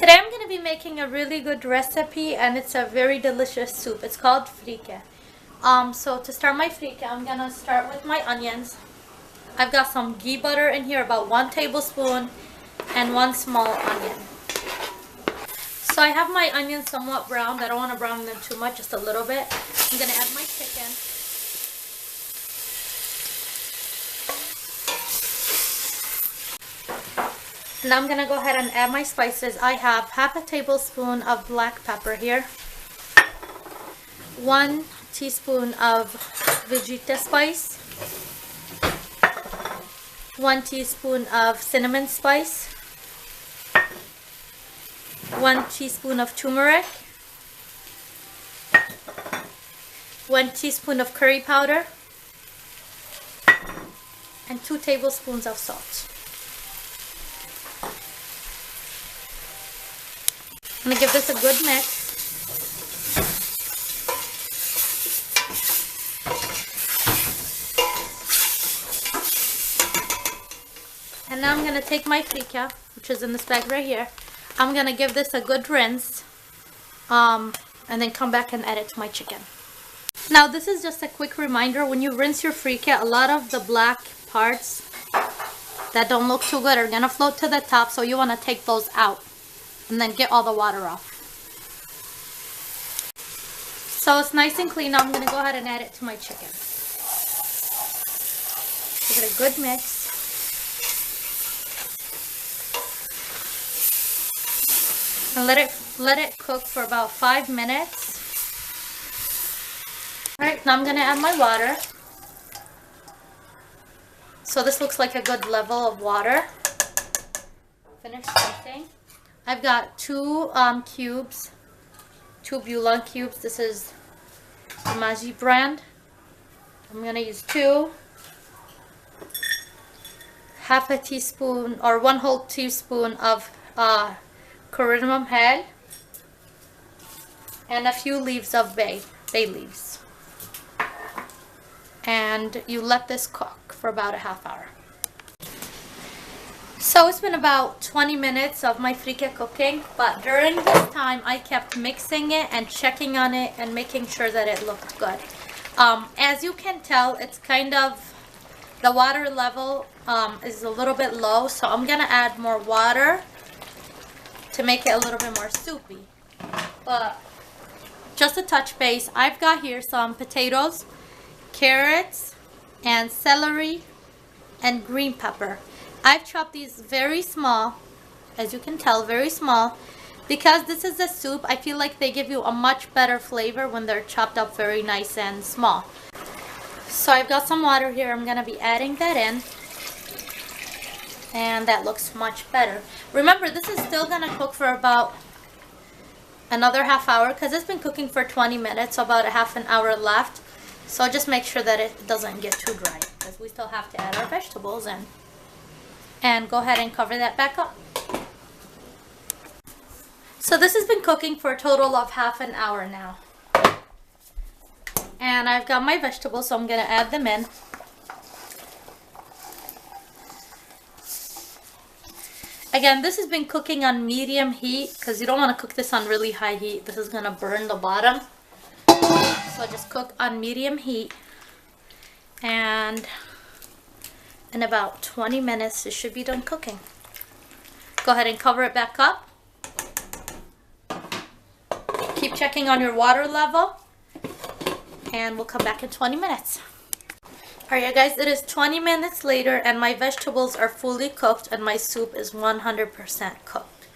Today I'm going to be making a really good recipe, and it's a very delicious soup. It's called Freekeh. So to start my Freekeh, I'm going to start with my onions. I've got some ghee butter in here, about 1 tablespoon, and 1 small onion. So I have my onions somewhat browned. I don't want to brown them too much, just a little bit. I'm going to add my chicken. Now I'm going to go ahead and add my spices. I have half a tablespoon of black pepper here, 1 teaspoon of vegeta spice, 1 teaspoon of cinnamon spice, 1 teaspoon of turmeric, 1 teaspoon of curry powder, and 2 tablespoons of salt. I'm going to give this a good mix. And now I'm going to take my freekah, which is in this bag right here. I'm going to give this a good rinse, and then come back and add it to my chicken. Now this is just a quick reminder, when you rinse your freekah, a lot of the black parts that don't look too good are going to float to the top, so you want to take those out and then get all the water off. So it's nice and clean. Now I'm going to go ahead and add it to my chicken. Give it a good mix. And let it cook for about 5 minutes. Alright, now I'm going to add my water. So this looks like a good level of water. Finish cooking. I've got 2 cubes, 2 bouillon cubes. This is the Maggi brand. I'm going to use 2. Half a teaspoon or 1 whole teaspoon of cardamom head, and a few leaves of bay leaves. And you let this cook for about a half hour. So it's been about 20 minutes of my freekah cooking, but during this time I kept mixing it and checking on it and making sure that it looked good. As you can tell, it's kind of, the water level is a little bit low, so I'm gonna add more water to make it a little bit more soupy. But just to touch base, I've got here some potatoes, carrots, and celery, and green pepper. I've chopped these very small, as you can tell, very small, because this is a soup. I feel like they give you a much better flavor when they're chopped up very nice and small. So I've got some water here. I'm going to be adding that in, and that looks much better. Remember, this is still going to cook for about another half hour, because it's been cooking for 20 minutes, so about a half an hour left. So just make sure that it doesn't get too dry, because we still have to add our vegetables in. And go ahead and cover that back up. So this has been cooking for a total of half an hour now. And I've got my vegetables, so I'm going to add them in. Again, this has been cooking on medium heat, because you don't want to cook this on really high heat. This is going to burn the bottom. So just cook on medium heat, and in about 20 minutes it should be done cooking. Go ahead and cover it back up. Keep checking on your water level, and we'll come back in 20 minutes. Alright guys, it is 20 minutes later, and my vegetables are fully cooked and my soup is 100% cooked.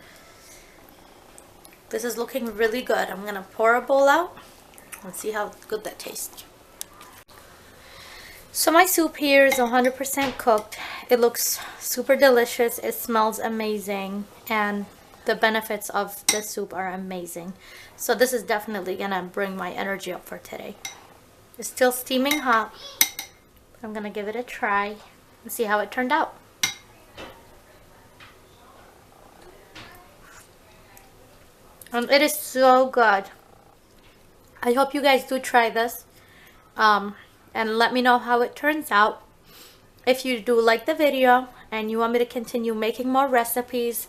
This is looking really good. I'm going to pour a bowl out and see how good that tastes. So my soup here is 100% cooked. It looks super delicious. It smells amazing, and the benefits of this soup are amazing. So this is definitely gonna bring my energy up for today. It's still steaming hot. I'm gonna give it a try and see how it turned out. And it is so good. I hope you guys do try this. And let me know how it turns out. If you do like the video and you want me to continue making more recipes,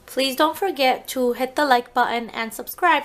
Please don't forget to hit the like button and subscribe.